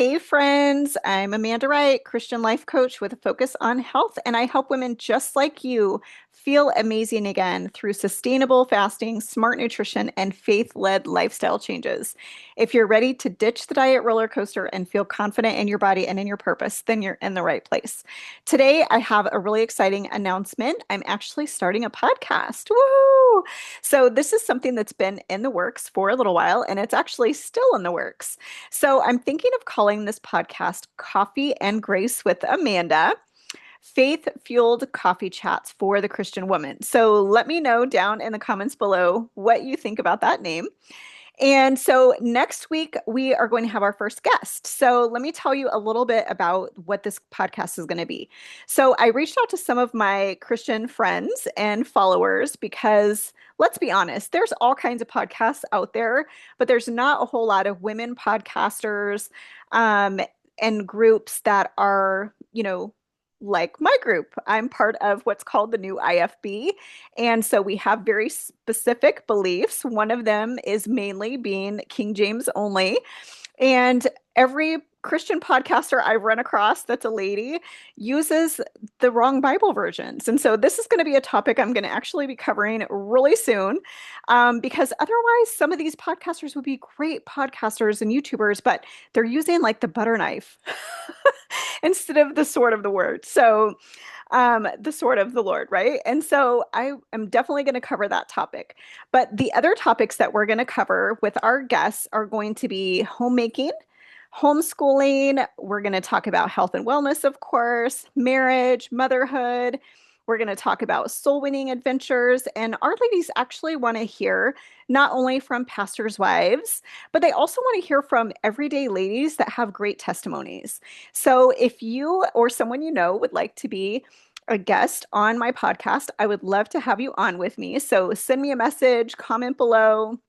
Hey friends, I'm Amanda Wright, Christian life coach with a focus on health, and I help women just like you feel amazing again through sustainable fasting, smart nutrition, and faith-led lifestyle changes. If you're ready to ditch the diet roller coaster and feel confident in your body and in your purpose, then you're in the right place. Today, I have a really exciting announcement. I'm actually starting a podcast. Woo! So this is something that's been in the works for a little while, and it's actually still in the works. So I'm thinking of calling this podcast Coffee and Grace with Amanda, faith fueled coffee chats for the Christian woman. So let me know down in the comments below what you think about that name. And so next week, we are going to have our first guest. So let me tell you a little bit about what this podcast is going to be. So I reached out to some of my Christian friends and followers because let's be honest, there's all kinds of podcasts out there, but there's not a whole lot of women podcasters um, and groups that are, like my group. I'm part of what's called the new IFB. And so we have very specific beliefs. One of them is mainly being King James only. And every Christian podcaster I run across that's a lady uses the wrong Bible versions. And so this is going to be a topic I'm going to actually be covering really soon because otherwise, some of these podcasters would be great podcasters and YouTubers, but they're using like the butter knife instead of the sword of the word. So the sword of the Lord, right? And so I am definitely going to cover that topic. But the other topics that we're going to cover with our guests are going to be homemaking, homeschooling. We're going to talk about health and wellness, of course, marriage, motherhood. We're going to talk about soul winning adventures. And our ladies actually want to hear not only from pastors' wives, but they also want to hear from everyday ladies that have great testimonies. So if you or someone you know would like to be a guest on my podcast, I would love to have you on with me. So send me a message, comment below.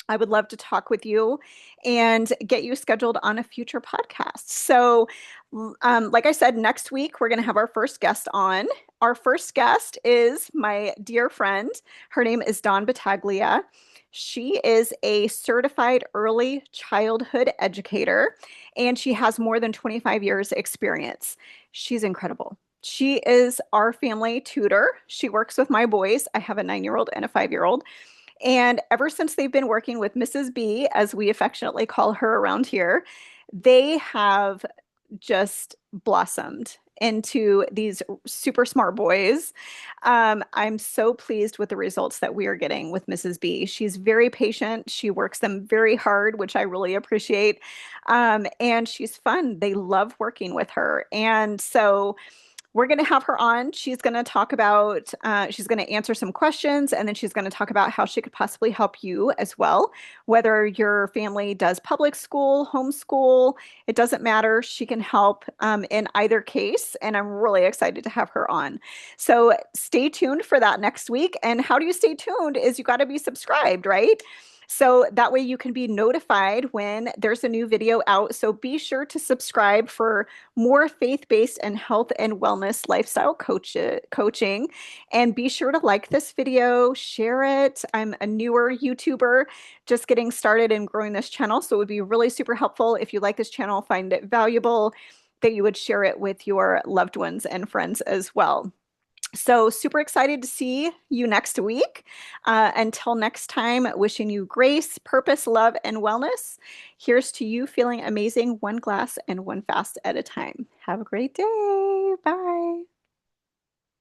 I would love to talk with you and get you scheduled on a future podcast. So, like I said, next week we're going to have our first guest on. Our first guest is my dear friend. Her name is Dawn Battaglia. She is a certified early childhood educator, and she has more than 25 years experience. She's incredible. She is our family tutor. She works with my boys. I have a 9-year-old and a 5-year-old. And ever since they've been working with Mrs. B, as we affectionately call her around here, they have just blossomed into these super smart boys. I'm so pleased with the results that we are getting with Mrs. B. She's very patient. She works them very hard, which I really appreciate. And she's fun. They love working with her. And so we're going to have her on. She's going to talk about, she's going to answer some questions, and then she's going to talk about how she could possibly help you as well. Whether your family does public school, homeschool, it doesn't matter. She can help in either case, and I'm really excited to have her on. So stay tuned for that next week. And how do you stay tuned is you got to be subscribed, right? So that way you can be notified when there's a new video out. So be sure to subscribe for more faith-based and health and wellness lifestyle coaching. And be sure to like this video, share it. I'm a newer YouTuber, just getting started and growing this channel. So it would be really super helpful if you like this channel, find it valuable, that you would share it with your loved ones and friends as well. So super excited to see you next week. Until next time, wishing you grace, purpose, love, and wellness. Here's to you feeling amazing one glass and one fast at a time. Have a great day. Bye.